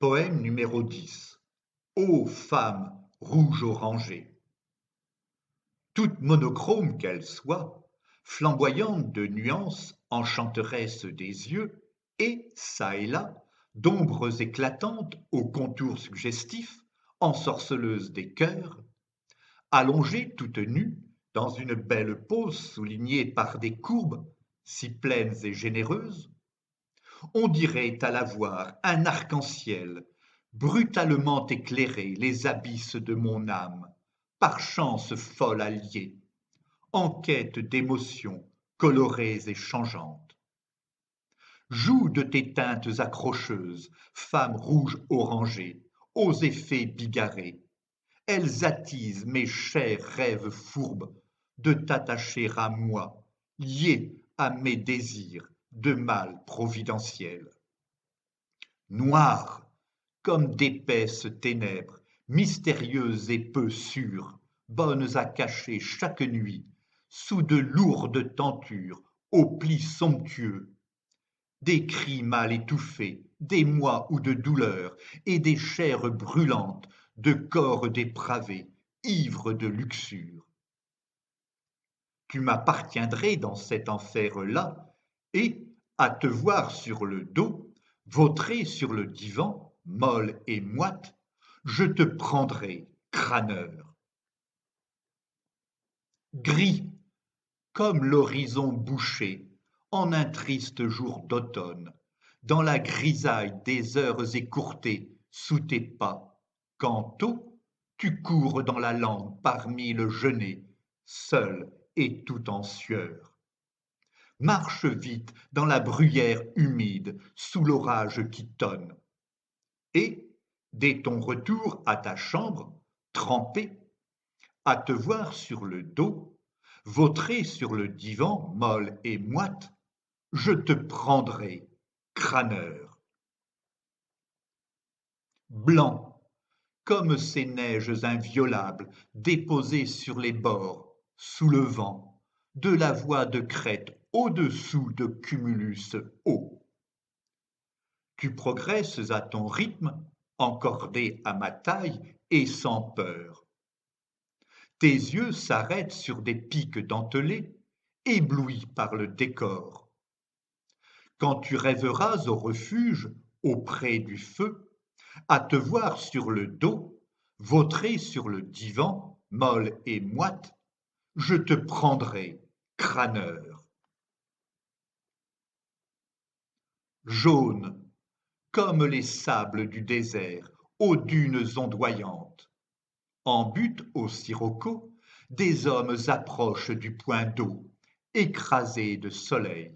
Poème numéro 10. Ô femme rouge orangée! Toute monochrome qu'elle soit, flamboyante de nuances, enchanteresse des yeux, et, çà et là, d'ombres éclatantes aux contours suggestifs, ensorceleuse des cœurs, allongée toute nue, dans une belle pose soulignée par des courbes si pleines et généreuses, on dirait à la voir un arc-en-ciel brutalement éclairer les abysses de mon âme, par chance folle alliée, en quête d'émotions colorées et changeantes. Joue de tes teintes accrocheuses, femme rouge orangée, aux effets bigarrés. Elles attisent mes chers rêves fourbes de t'attacher à moi, lié à mes désirs de mal providentiel. Noires, comme d'épaisses ténèbres, mystérieuses et peu sûres, bonnes à cacher chaque nuit, sous de lourdes tentures, aux plis somptueux, des cris mal étouffés, d'émoi ou de douleur, et des chairs brûlantes, de corps dépravés, ivres de luxure. Tu m'appartiendrais dans cet enfer-là, et, à te voir sur le dos, vautré sur le divan, molle et moite, je te prendrai, crâneur. Gris, comme l'horizon bouché, en un triste jour d'automne, dans la grisaille des heures écourtées, sous tes pas, quand tôt, tu cours dans la lande parmi le genêt, seul et tout en sueur. Marche vite dans la bruyère humide, sous l'orage qui tonne. Et, dès ton retour à ta chambre, trempé, à te voir sur le dos, vautré sur le divan, molle et moite, je te prendrai, crâneur. Blanc, comme ces neiges inviolables déposées sur les bords, sous le vent, de la voie de crête au-dessous de cumulus hauts. Tu progresses à ton rythme, encordé à ma taille et sans peur. Tes yeux s'arrêtent sur des pics dentelés, éblouis par le décor. Quand tu rêveras au refuge, auprès du feu, à te voir sur le dos, vautré sur le divan, molle et moite, je te prendrai, crâneur. Jaune, comme les sables du désert, aux dunes ondoyantes. En butte au sirocco, des hommes approchent du point d'eau, écrasés de soleil.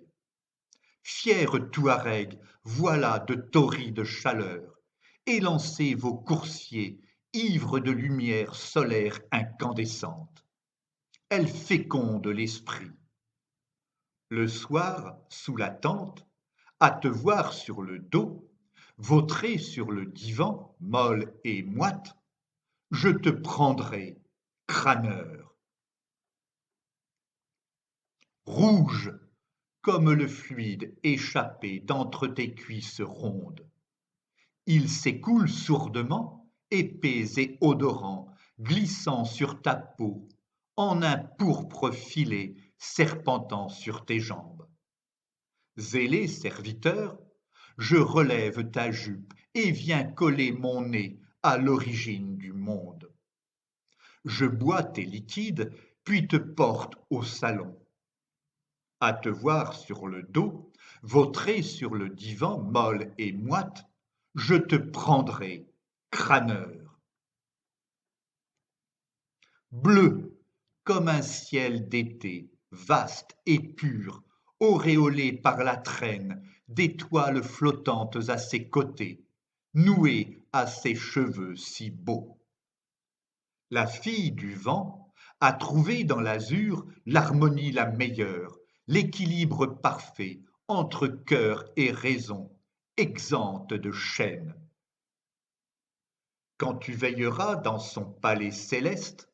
Fiers Touaregs, voilà de torrides chaleurs. Élancez vos coursiers, ivres de lumière solaire incandescente. Elles fécondent l'esprit. Le soir, sous la tente, à te voir sur le dos, vautré sur le divan, molle et moite, je te prendrai, crâneur. Rouge, comme le fluide échappé d'entre tes cuisses rondes. Il s'écoule sourdement, épais et odorant, glissant sur ta peau, en un pourpre filet serpentant sur tes jambes. Zélé serviteur, je relève ta jupe et viens coller mon nez à l'origine du monde. Je bois tes liquides, puis te porte au salon. À te voir sur le dos, vautré sur le divan molle et moite, je te prendrai, crâneur. Bleu, comme un ciel d'été, vaste et pur, auréolé par la traîne d'étoiles flottantes à ses côtés, nouées à ses cheveux si beaux. La fille du vent a trouvé dans l'azur l'harmonie la meilleure, l'équilibre parfait entre cœur et raison, exempte de chaînes. Quand tu veilleras dans son palais céleste,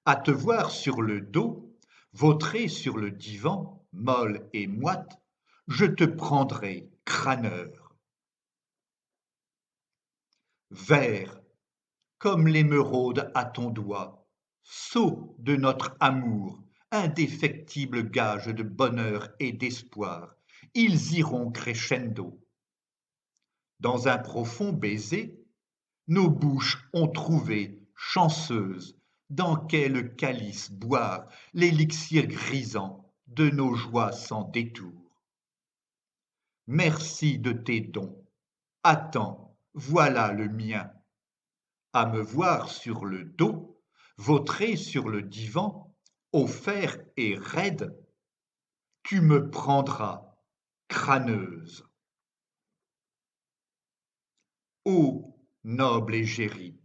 à te voir sur le dos, vautré sur le divan, molle et moite, je te prendrai, crâneur. vert, comme l'émeraude à ton doigt, sceau de notre amour, indéfectible gage de bonheur et d'espoir, ils iront crescendo. Dans un profond baiser, nos bouches ont trouvé, chanceuses, dans quel calice boire l'élixir grisant de nos joies sans détour. Merci de tes dons. Attends, voilà le mien. À me voir sur le dos, vautré sur le divan, offert et raide, tu me prendras, crâneuse. Ô noble égérie,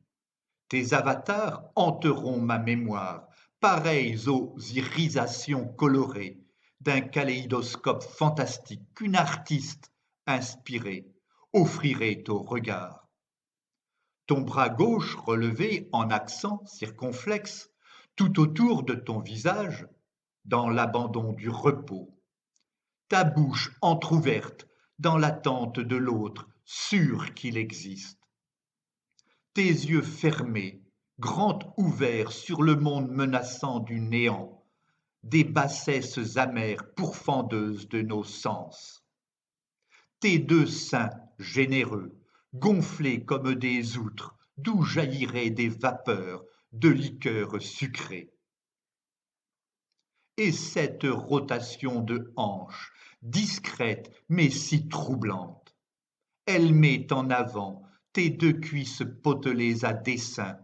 tes avatars hanteront ma mémoire, pareils aux irisations colorées d'un kaléidoscope fantastique qu'une artiste inspirée offrirait au regard. Ton bras gauche relevé en accent circonflexe, tout autour de ton visage, dans l'abandon du repos. Ta bouche entr'ouverte dans l'attente de l'autre, sûr qu'il existe. Tes yeux fermés, grands ouverts sur le monde menaçant du néant, des bassesses amères pourfendeuses de nos sens. Tes deux seins généreux, gonflés comme des outres, d'où jailliraient des vapeurs de liqueurs sucrées. Et cette rotation de hanches, discrète mais si troublante, elle met en avant tes deux cuisses potelées à dessein,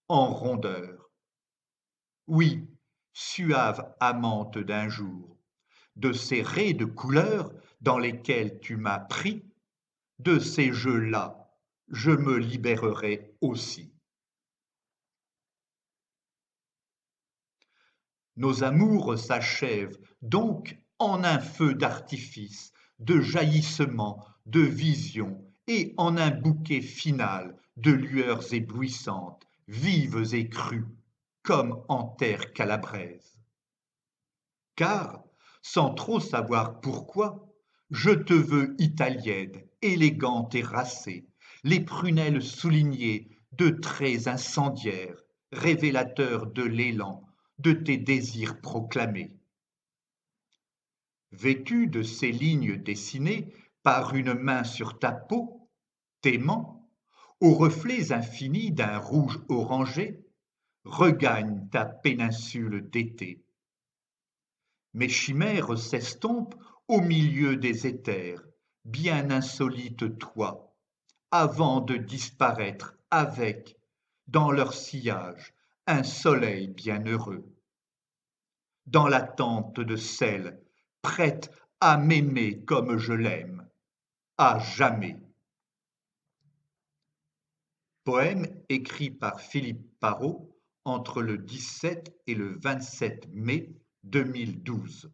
en rondeur. Oui, suave amante d'un jour, de ces raies de couleur dans lesquelles tu m'as pris, de ces jeux-là, je me libérerai aussi. Nos amours s'achèvent donc en un feu d'artifice, de jaillissements, de visions, et en un bouquet final de lueurs éblouissantes, vives et crues, comme en terre calabraise. Car, sans trop savoir pourquoi, je te veux italienne, élégante et racée, les prunelles soulignées de traits incendiaires, révélateurs de l'élan de tes désirs proclamés. Vêtue de ces lignes dessinées par une main sur ta peau, t'aimant, aux reflets infinis d'un rouge orangé, regagne ta péninsule d'été. Mes chimères s'estompent au milieu des éthers, bien insolite toi, avant de disparaître avec, dans leur sillage, un soleil bienheureux. Dans l'attente de celle prête à m'aimer comme je l'aime, à jamais. Poème écrit par Philippe Parrot entre le 17 et le 27 mai 2012.